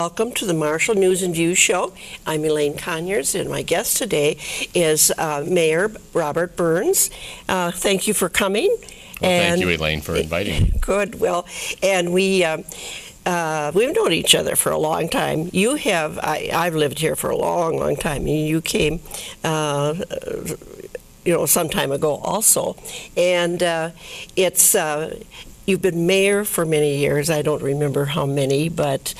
Welcome to the Marshall News and Views Show. I'm Elaine Conyers, and my guest today is Mayor Robert Byrnes. Thank you for coming. Thank you, Elaine, for inviting me. Good. Well, and we've known each other for a long time. You have. I've lived here for a long, long time. You came, some time ago also, and it's. You've been mayor for many years. I don't remember how many, but.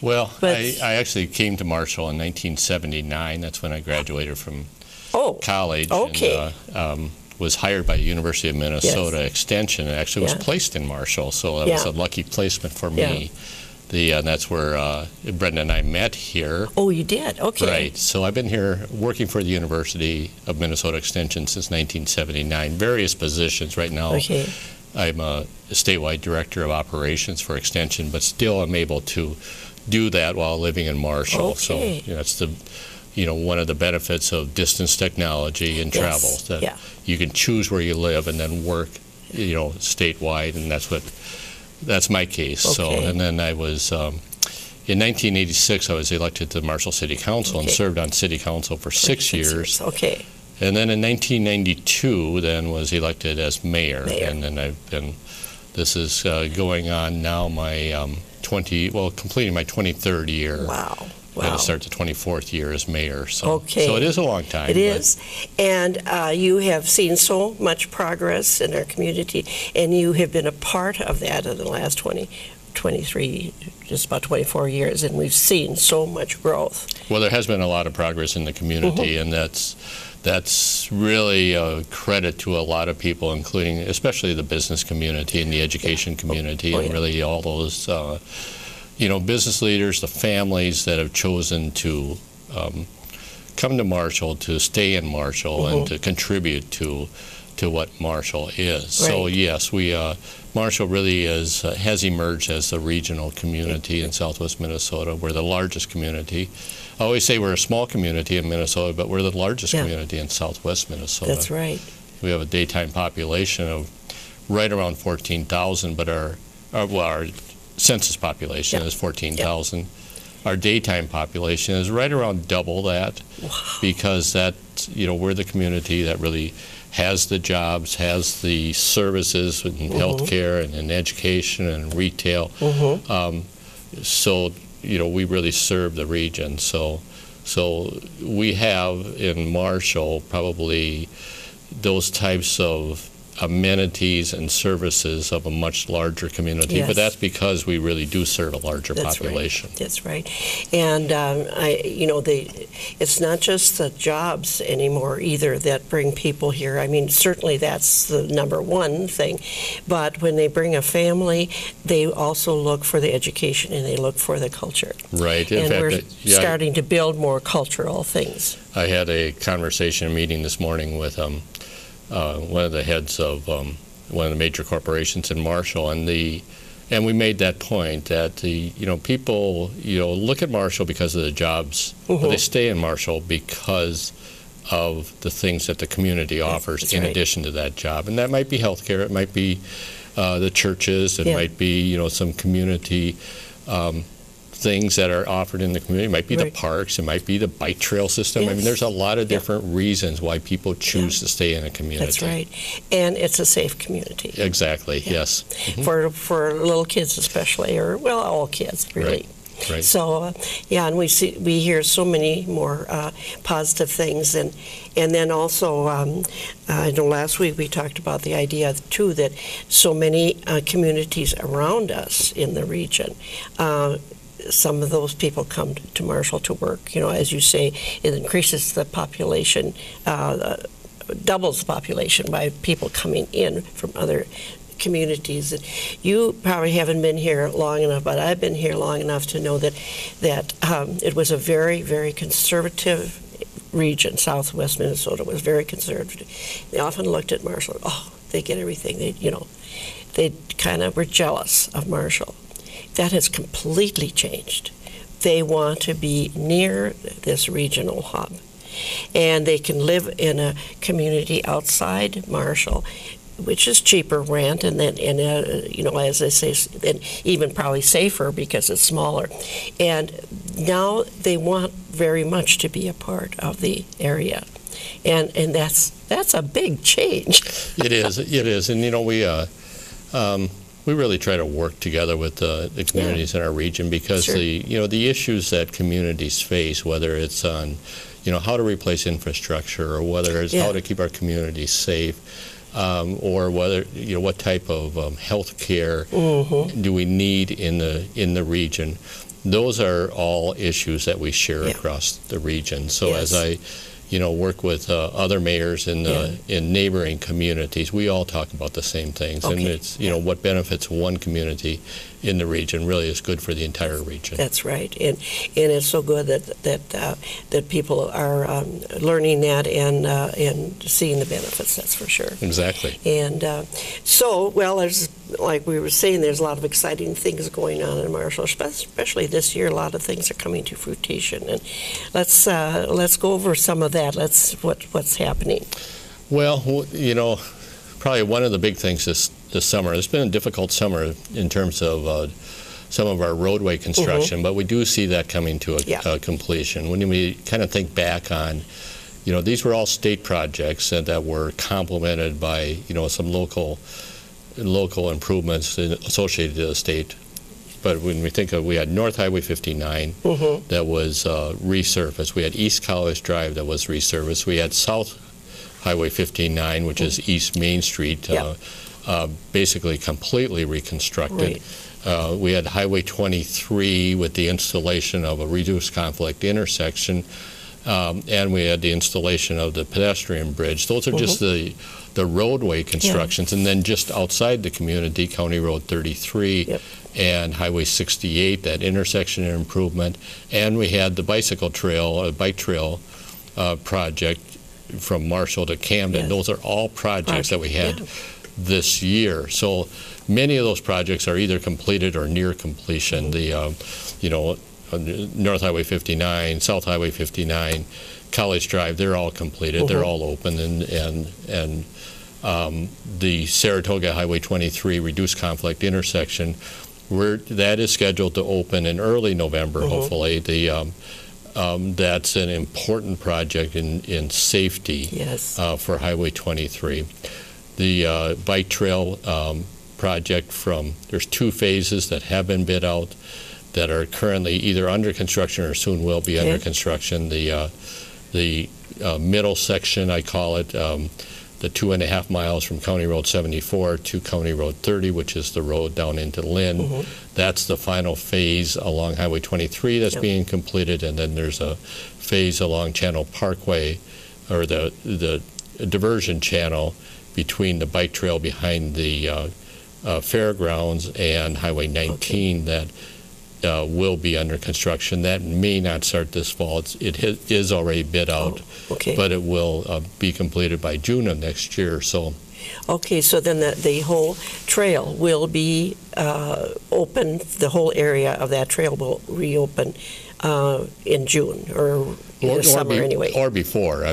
I actually came to Marshall in 1979. That's when I graduated from college. Okay. And was hired by the University of Minnesota Extension and actually was placed in Marshall. So that was a lucky placement for me. And that's where Brenda and I met here. Oh, you did? Okay. Right. So I've been here working for the University of Minnesota Extension since 1979, various positions. Right now, I'm a statewide director of operations for Extension, but still I'm able to do that while living in Marshall. So that's one of the benefits of distance technology and travel, that you can choose where you live and then work statewide, and that's my case. So, and then I was in 1986 I was elected to the Marshall City Council and served on City Council for 6 years. And then in 1992 then was elected as mayor. And then I've been, this is going on now my completing my 23rd year. Wow. I'm going to start the 24th year as mayor. So it is a long time. It is. And you have seen so much progress in our community, and you have been a part of that in the last 23, just about 24 years, and we've seen so much growth. Well, there has been a lot of progress in the community, and that's really a credit to a lot of people, including especially the business community and the education community, and really all those business leaders, the families that have chosen to come to Marshall, to stay in Marshall, and to contribute to what Marshall is. So yes, Marshall really has emerged as a regional community in Southwest Minnesota. We're the largest community. I always say we're a small community in Minnesota, but we're the largest community in Southwest Minnesota. That's right. We have a daytime population of right around 14,000, but our census population is 14,000. Our daytime population is right around double that, because we're the community that really has the jobs, has the services in healthcare and in education and retail. So we really serve the region. So we have in Marshall probably those types of amenities and services of a much larger community, but that's because we really do serve a larger population. That's right. And it's not just the jobs anymore either that bring people here. I mean, certainly that's the number one thing, but when they bring a family, they also look for the education and they look for the culture. Right. In fact, we're starting to build more cultural things. I had a meeting this morning with one of the heads of one of the major corporations in Marshall, and we made that point that people look at Marshall because of the jobs, but they stay in Marshall because of the things that the community offers in addition to that job, and that might be healthcare, it might be the churches, it might be some community things that are offered in the community. It might be the parks, it might be the bike trail system. I mean, there's a lot of different reasons why people choose to stay in a community. That's right. And it's a safe community. Exactly, yes. For little kids especially, or all kids really. Right. So and we hear so many more positive things, and then also I know last week we talked about the idea too that so many communities around us in the region, some of those people come to Marshall to work. As you say, it increases the population, doubles the population by people coming in from other communities. And you probably haven't been here long enough, but I've been here long enough to know that it was a very, very conservative region. Southwest Minnesota was very conservative. They often looked at Marshall, they get everything. They kind of were jealous of Marshall. That has completely changed. They want to be near this regional hub, and they can live in a community outside Marshall which is cheaper rent, and then as I say, and even probably safer because it's smaller. And now they want very much to be a part of the area, and that's a big change. It is, and we really try to work together with the communities in our region, because Sure. the issues that communities face, whether it's on how to replace infrastructure, or whether it's how to keep our communities safe, or whether what type of health care do we need in the region. Those are all issues that we share across the region. So as I work with other mayors in neighboring communities, we all talk about the same things. And it's what benefits one community in the region really is good for the entire region. That's right, and it's so good that people are learning that and seeing the benefits. That's for sure. Exactly. And there's, like we were saying, there's a lot of exciting things going on in Marshall, especially this year. A lot of things are coming to fruition, and let's go over some of that. What's happening. Well, probably one of the big things this summer. It's been a difficult summer in terms of some of our roadway construction, but we do see that coming to a completion. When we kind of think back on, these were all state projects that were complemented by, some local improvements associated to the state. But when we think of, we had North Highway 59 that was resurfaced. We had East College Drive that was resurfaced. We had South Highway 59, which is East Main Street, basically completely reconstructed. Right. We had Highway 23 with the installation of a reduced conflict intersection, and we had the installation of the pedestrian bridge. Those are just the roadway constructions. And then just outside the community, County Road 33 and Highway 68, that intersection improvement. And we had the bicycle trail, bike trail project from Marshall to Camden. Those are all projects that we had this year. So many of those projects are either completed or near completion. The North Highway 59, South Highway 59, College Drive, they're all completed. They're all open, and the Saratoga Highway 23 reduced conflict intersection, that is scheduled to open in early November, hopefully. That's an important project in safety for Highway 23. The bike trail project, there's 2 phases that have been bid out that are currently either under construction or soon will be under construction. The middle section, I call it, the 2.5 miles from County Road 74 to County Road 30, which is the road down into Lynn. That's the final phase along Highway 23 that's being completed, and then there's a phase along Channel Parkway, or the diversion channel between the bike trail behind the fairgrounds and Highway 19 that will be under construction. That may not start this fall. It is already bid out, but it will be completed by June of next year. So then the whole trail will be open. The whole area of that trail will reopen in June or in the summer anyway, or before.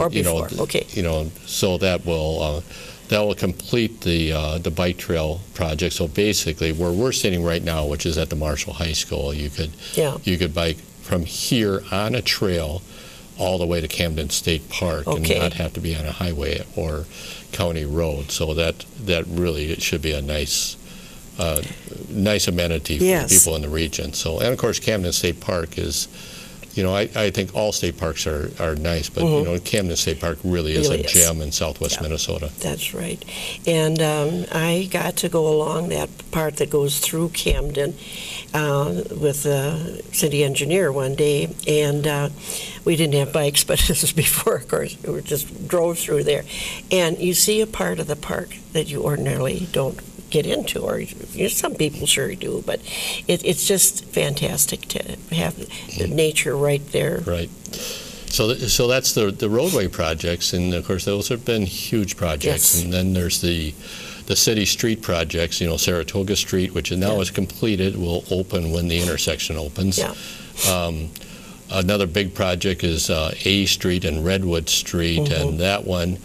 So that will complete the bike trail project. So basically, where we're sitting right now, which is at the Marshall High School, you could bike from here on a trail all the way to Camden State Park and not have to be on a highway or county road. So that really, it should be a nice amenity for people in the region. So, and of course, Camden State Park is, I think all state parks are nice, but Camden State Park really is a gem in southwest Minnesota. That's right. And I got to go along that part that goes through Camden with the city engineer one day, and we didn't have bikes, but this was before, of course. We just drove through there. And you see a part of the park that you ordinarily don't get into, or some people sure do, but it's just fantastic to have the nature right there. Right. So that's the roadway projects, and of course those have been huge projects. And then there's the city street projects. Saratoga Street, which now is completed, will open when the intersection opens. Another big project is A Street and Redwood Street, and that one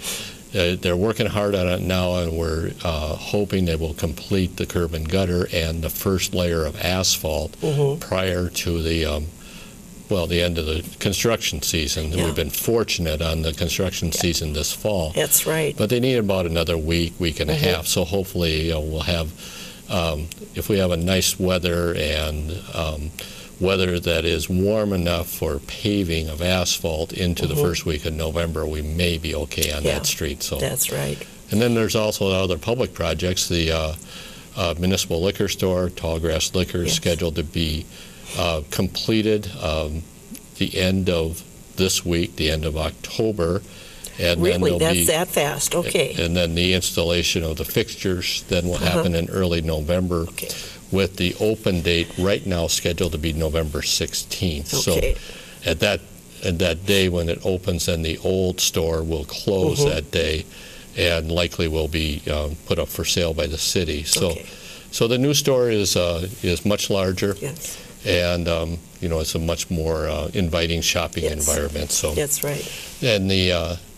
they're working hard on it now, and we're hoping they will complete the curb and gutter and the first layer of asphalt prior to the end of the construction season. Yeah. We've been fortunate on the construction season this fall. That's right. But they need about another week and a half. So hopefully we'll have, if we have a nice weather and weather that is warm enough for paving of asphalt into the first week of November, we may be okay on that street. So that's right. And then there's also other public projects. The municipal liquor store, Tallgrass Liquor, is scheduled to be completed the end of this week, the end of October. And really? then That's that fast? Okay. And then the installation of the fixtures then will happen in early November, with the open date right now scheduled to be November 16th. Okay. So at that day when it opens, then the old store will close that day and likely will be put up for sale by the city. So the new store is much larger. Yes. And it's a much more inviting shopping environment. So that's right.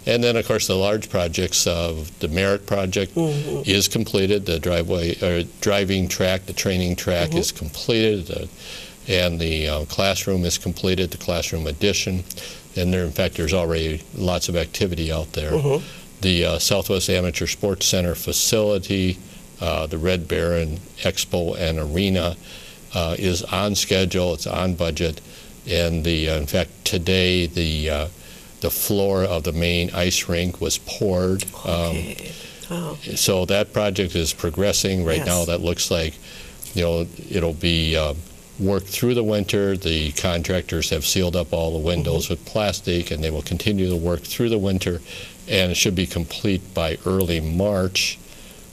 And then of course the large projects of the Merit project is completed. The driving track, the training track is completed, and the classroom is completed. The classroom addition, and in fact there's already lots of activity out there. The Southwest Amateur Sports Center facility, the Red Baron Expo and Arena, is on schedule. It's on budget, and in fact today the floor of the main ice rink was poured. So that project is progressing right now. That looks like it'll be worked through the winter. The contractors have sealed up all the windows with plastic, and they will continue to work through the winter, and it should be complete by early March.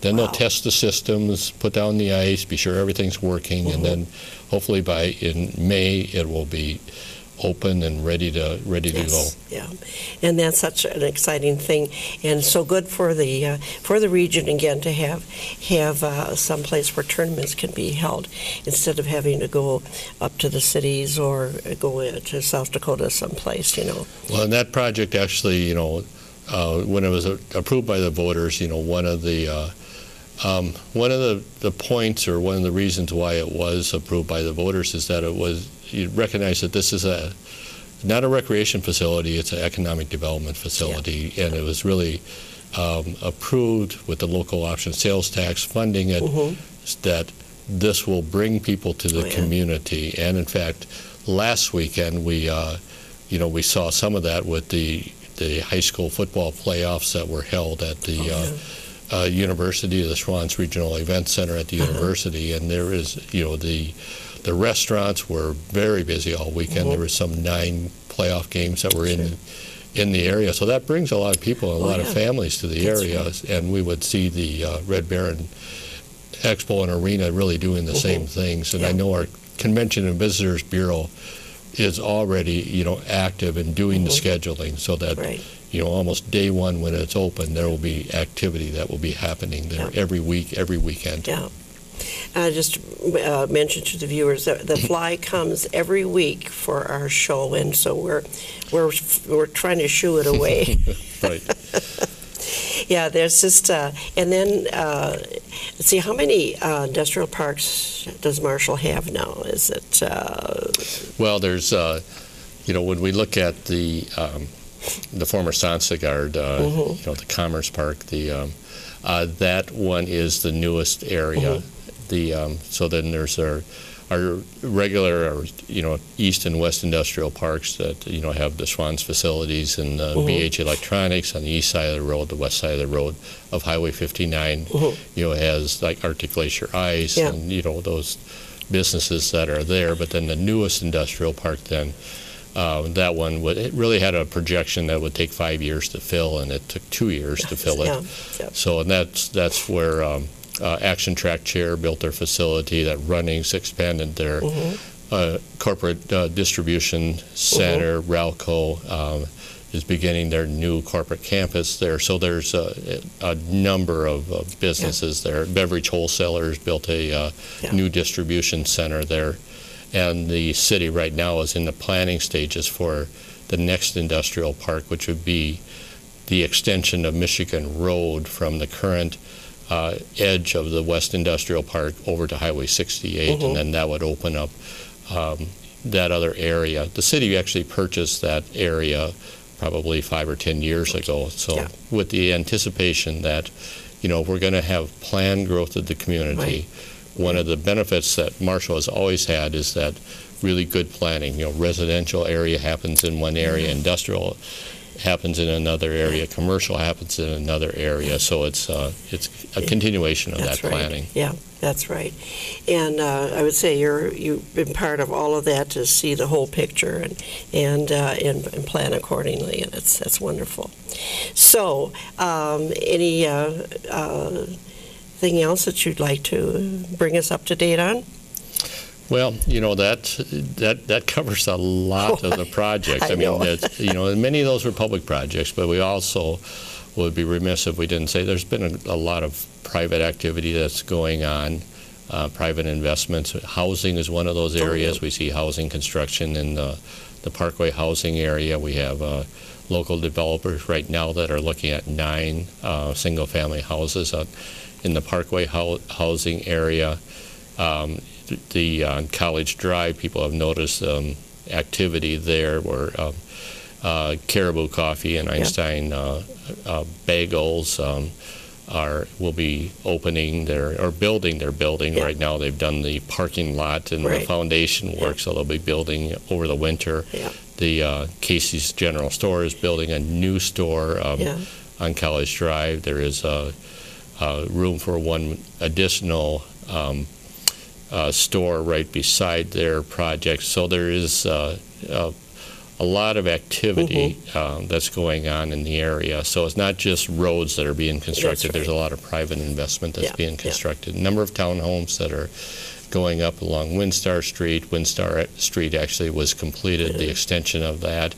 Then they'll test the systems, put down the ice, be sure everything's working, and then hopefully in May it will be open and ready to go. Yeah, and that's such an exciting thing, and so good for the region again to have some place where tournaments can be held instead of having to go up to the cities or go to South Dakota someplace. Well, and that project actually, when it was approved by the voters, one of the points, or one of the reasons why it was approved by the voters, is that you recognize that this is not a recreation facility, it's an economic development facility, and it was really approved with the local option sales tax funding it, that this will bring people to the community. And in fact, last weekend we saw some of that with the high school football playoffs that were held at the University of the Schwann's Regional Event Center at the university, and there is, the restaurants were very busy all weekend. There were some 9 playoff games that were in the area, so that brings a lot of people and a lot of families to the area, and we would see the Red Baron Expo and Arena really doing the same things. And I know our Convention and Visitors Bureau is already, active in doing the scheduling, so that almost day one when it's open, there will be activity that will be happening there every week, every weekend. Yeah. I just mentioned to the viewers that the fly comes every week for our show, and so we're trying to shoo it away. Right. Yeah, there's just, and then let's see, how many industrial parks does Marshall have now? Is it? Well, there's, when we look at the former Sansegard, the Commerce Park, that one is the newest area. So then there's our regular, east and west industrial parks that, have the Schwann's facilities and BH Electronics on the east side of the road. The west side of the road of Highway 59, has like Arctic Glacier Ice and, those businesses that are there. But then the newest industrial park then, that one it really had a projection that would take 5 years to fill, and it took 2 years to fill it. So, and that's where Action Track Chair built their facility, that Runnings expanded their corporate distribution center. Ralco is beginning their new corporate campus there. So there's a number of businesses there. Beverage Wholesalers built a new distribution center there. And the city right now is in the planning stages for the next industrial park, which would be the extension of Michigan Road from the current edge of the West Industrial Park over to Highway 68, and then that would open up that other area. The city actually purchased that area probably 5 or 10 years ago. So with the anticipation that, we're going to have planned growth of the community, one of the benefits that Marshall has always had is that really good planning. Residential area happens in one area, industrial happens in another area, commercial happens in another area. So it's a continuation of that planning. Yeah, that's right. And I would say you've been part of all of that to see the whole picture and plan accordingly, and that's wonderful. So, any thing else that you'd like to bring us up to date on? Well, that covers a lot of the projects. I mean, many of those were public projects, but we also would be remiss if we didn't say there's been a lot of private activity that's going on, private investments. Housing is one of those areas. We see housing construction in the Parkway housing area. We have local developers right now that are looking at 9 single-family houses in the Parkway housing area. The College Drive, people have noticed activity there where Caribou Coffee and Einstein Bagels will be opening building their building. Right now they've done the parking lot and the foundation work, so they'll be building over the winter. The Casey's General Store is building a new store on College Drive. There is room for one additional store right beside their project. So there is a lot of activity that's going on in the area. So it's not just roads that are being constructed. There's a lot of private investment that's being constructed. A number of townhomes that are going up along Windstar Street. Windstar Street actually was completed, the extension of that,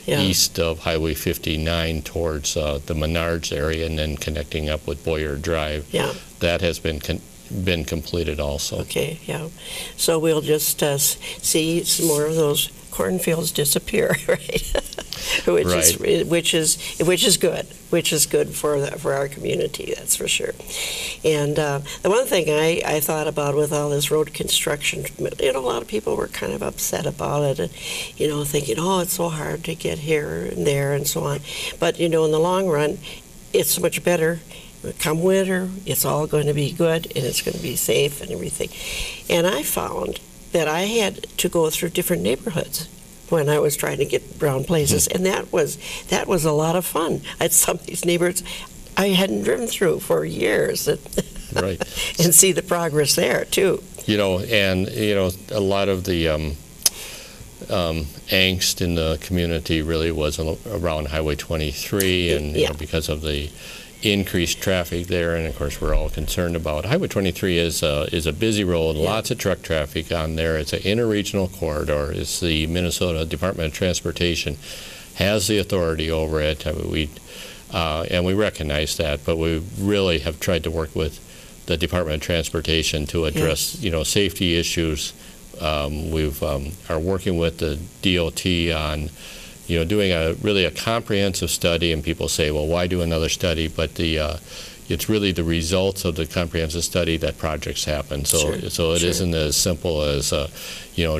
east of Highway 59 towards the Menards area and then connecting up with Boyer Drive. That has been completed also. Okay, so we'll just see some more of those cornfields disappear, right? which is good for our community, that's for sure. And the one thing I thought about with all this road construction, a lot of people were kind of upset about it, and thinking, it's so hard to get here and there and so on. But in the long run, it's so much better. Come winter, it's all going to be good, and it's going to be safe and everything. And I found that I had to go through different neighborhoods when I was trying to get around places, and that was a lot of fun. I had some of these neighborhoods I hadn't driven through for years, and see the progress there too. And a lot of the angst in the community really was around Highway 23, and because of the increased traffic there, and of course we're all concerned about. Highway 23 is a busy road, lots of truck traffic on there. It's an interregional corridor. It's the Minnesota Department of Transportation has the authority over it. And we recognize that, but we really have tried to work with the Department of Transportation to address safety issues. We are working with the DOT on doing a comprehensive study, and people say, well, why do another study? But it's really the results of the comprehensive study that projects happen. So it isn't as simple as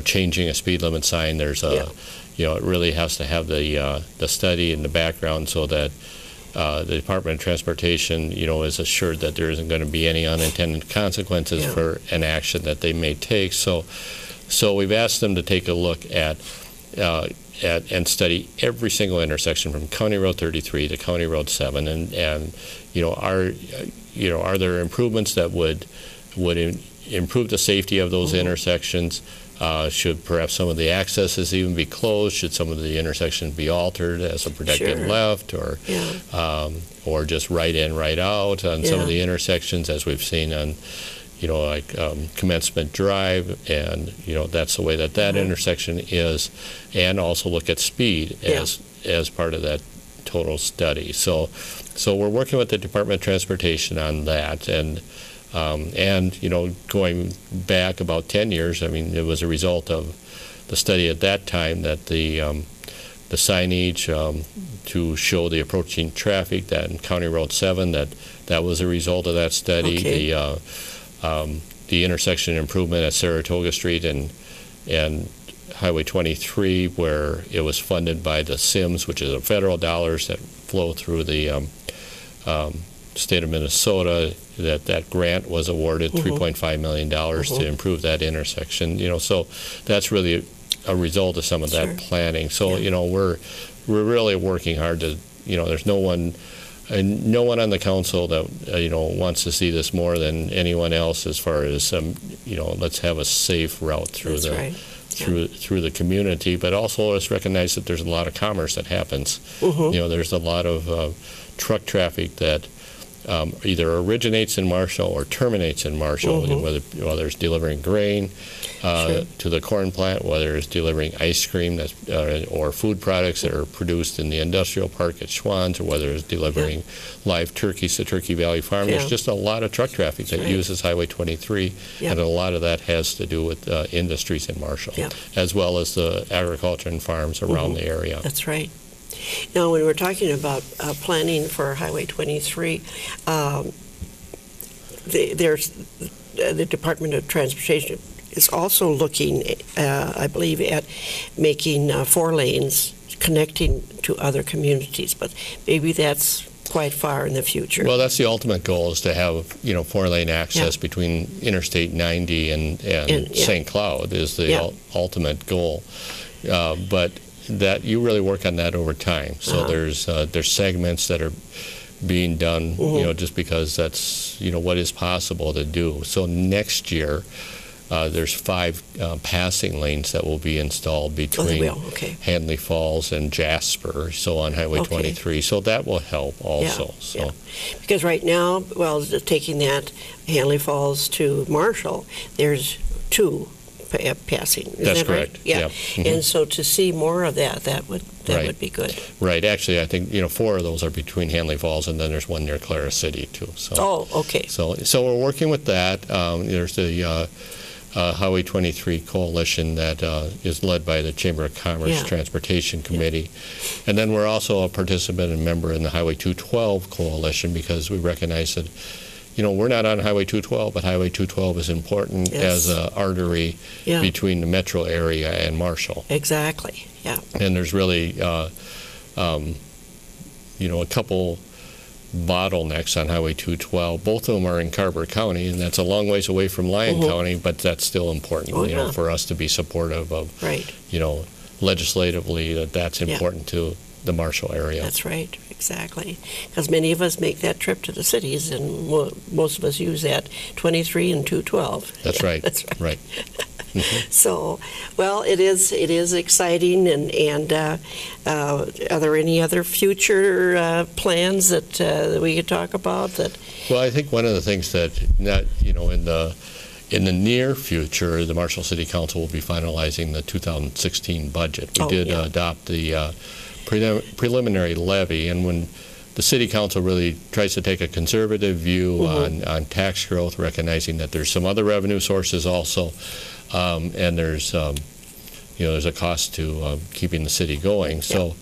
changing a speed limit sign. There's it really has to have the study in the background so that the Department of Transportation is assured that there isn't going to be any unintended consequences for an action that they may take. So we've asked them to take a look at and study every single intersection from County Road 33 to County Road 7, and are there improvements that would improve the safety of those intersections? Should perhaps some of the accesses even be closed? Should some of the intersections be altered as a protected left, or just right in, right out on some of the intersections, as we've seen on Commencement Drive, and that's the way that intersection is, and also look at speed as part of that total study. So we're working with the Department of Transportation on that, and going back about 10 years, it was a result of the study at that time that the signage to show the approaching traffic. That in County Road 7, that was a result of that study. Okay. The intersection improvement at Saratoga Street and Highway 23, where it was funded by the SIMS, which is federal dollars that flow through the state of Minnesota. That grant was awarded $3.5 million to improve that intersection. So that's really a result of some of that planning. So we're really working hard to. There's no one on the council that wants to see this more than anyone else, as far as let's have a safe route through through the community, but also let's recognize that there's a lot of commerce that happens. There's a lot of truck traffic that either originates in Marshall or terminates in Marshall, whether it's delivering grain to the corn plant, whether it's delivering ice cream or food products that are produced in the industrial park at Schwann's, or whether it's delivering live turkeys to Turkey Valley Farm. There's just a lot of truck traffic that uses Highway 23, and a lot of that has to do with industries in Marshall, as well as the agriculture and farms around the area. That's right. Now, when we're talking about planning for Highway 23, there's the Department of Transportation is also looking, I believe, at making 4 lanes connecting to other communities, but maybe that's quite far in the future. Well, that's the ultimate goal, is to have 4-lane access between Interstate 90 and St. Cloud is the ultimate goal, but that you really work on that over time. So there's segments that are being done, just because that's what is possible to do. So next year, there's 5 passing lanes that will be installed between Handley Falls and Jasper, so on Highway 23. So that will help also. Because right now, taking that Handley Falls to Marshall, there's 2 passing. Is That's that correct. Right? Yeah. And so to see more of that would be good. Right. Actually, I think 4 of those are between Handley Falls, and then there's one near Clara City too. So. So we're working with that. There's the Highway 23 coalition that is led by the Chamber of Commerce Transportation Committee, and then we're also a participant and member in the Highway 212 coalition, because we recognize that. We're not on Highway 212, but Highway 212 is important as an artery between the metro area and Marshall. Exactly, And there's really, a couple bottlenecks on Highway 212. Both of them are in Carver County, and that's a long ways away from Lyon County, but that's still important, for us to be supportive of, legislatively, that's important to the Marshall area. That's right, exactly. Because many of us make that trip to the cities, and most of us use that 23 and 212. That's right. That's right. So, it is exciting, and are there any other future plans that we could talk about? Well, I think one of the things that in the near future, the Marshall City Council will be finalizing the 2016 budget. We did adopt the preliminary levy, and when the City Council really tries to take a conservative view on tax growth, recognizing that there's some other revenue sources also, and there's a cost to keeping the city going. So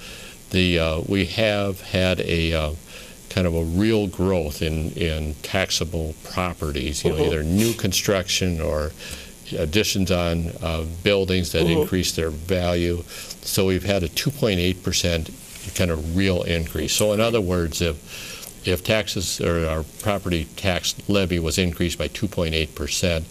we have had a kind of a real growth in taxable properties, either new construction or additions on buildings that increase their value. So we've had a 2.8% kind of real increase. So in other words, if taxes or our property tax levy was increased by 2.8%,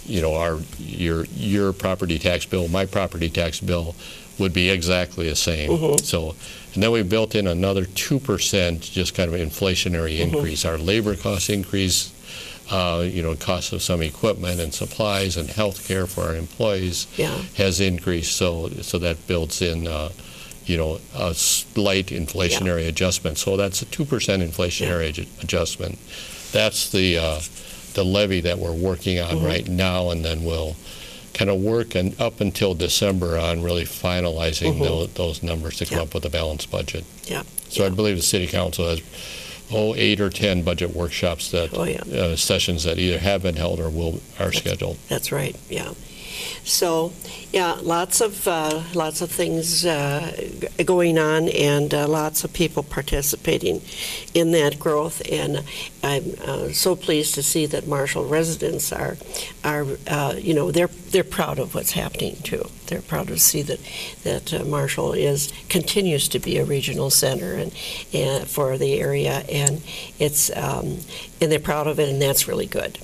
your property tax bill, my property tax bill would be exactly the same. So, and then we built in another 2% just kind of inflationary increase. Our labor costs increase. Cost of some equipment and supplies and health care for our employees has increased, so that builds in, a slight inflationary adjustment. So that's a 2% inflationary adjustment. That's the levy that we're working on right now, and then we'll kind of work up until December on really finalizing those numbers to come up with a balanced budget. So I believe the City Council has 8 or 10 budget workshops that sessions that either have been held or are scheduled. That's right, So, yeah, lots of things going on, and lots of people participating in that growth. And I'm so pleased to see that Marshall residents are they're proud of what's happening too. They're proud to see that Marshall continues to be a regional center and for the area, and it's and they're proud of it, and that's really good.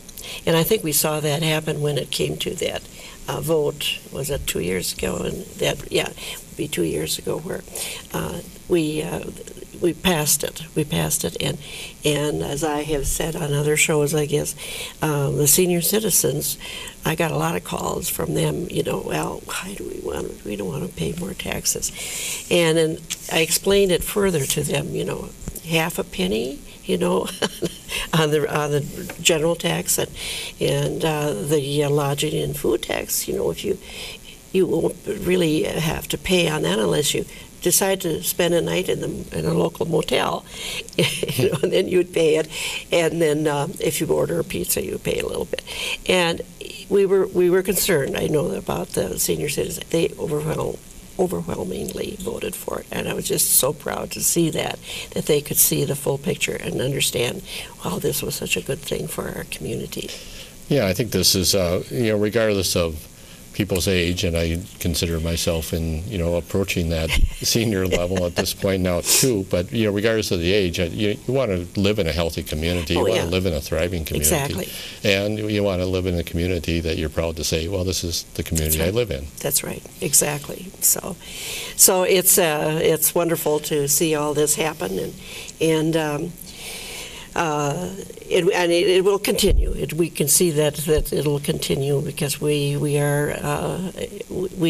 And I think we saw that happen when it came to that vote. Was it 2 years ago? And that, yeah, it would be 2 years ago, where we passed it. We passed it, and as I have said on other shows, I guess the senior citizens, I got a lot of calls from them. Well, why do we don't want to pay more taxes, and then I explained it further to them. Half a penny, on the general tax and the lodging and food tax. If you won't really have to pay on that unless you decide to spend a night in a local motel, and then you'd pay it. And then if you order a pizza, you pay a little bit. And we were concerned. I know about the senior citizens. They overwhelmingly voted for it, and I was just so proud to see that they could see the full picture and understand, wow, this was such a good thing for our community. Yeah, I think this is, regardless of people's age, and I consider myself approaching that senior level at this point now too, but regardless of the age, you want to live in a healthy community. You want to live in a thriving community. Exactly. And you want to live in a community that you're proud to say, well, this is the community I live in. That's right. Exactly. So it's wonderful to see all this happen, and it will continue. We can see that it'll continue because we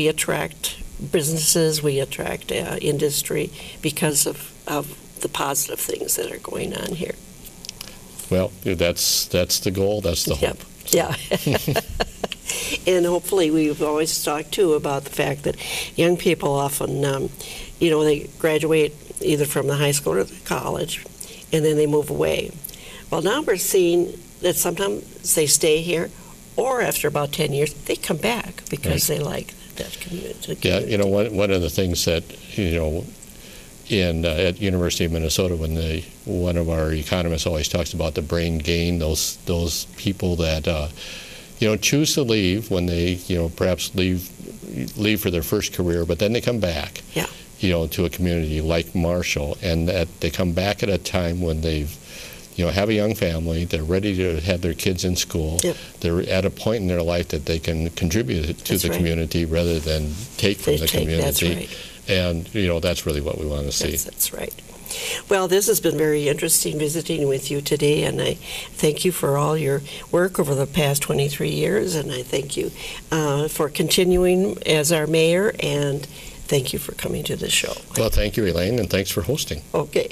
attract businesses, we attract industry because of the positive things that are going on here. Well, that's the goal. That's the hope. Yeah. And hopefully, we've always talked too about the fact that young people often, they graduate either from the high school or the college, and then they move away. Well, now we're seeing that sometimes they stay here, or after about 10 years, they come back because they like that community. Yeah, one of the things that, at University of Minnesota, when one of our economists always talks about the brain gain, those people that, choose to leave when they, perhaps leave for their first career, but then they come back. Yeah. To a community like Marshall, and that they come back at a time when they've, have a young family, they're ready to have their kids in school, yep. They're at a point in their life that they can contribute to the community rather than take from the community. That's right. And, that's really what we want to see. That's right. Well, this has been very interesting visiting with you today, and I thank you for all your work over the past 23 years, and I thank you for continuing as our mayor, and thank you for coming to the show. Well, thank you, Elaine, and thanks for hosting. Okay.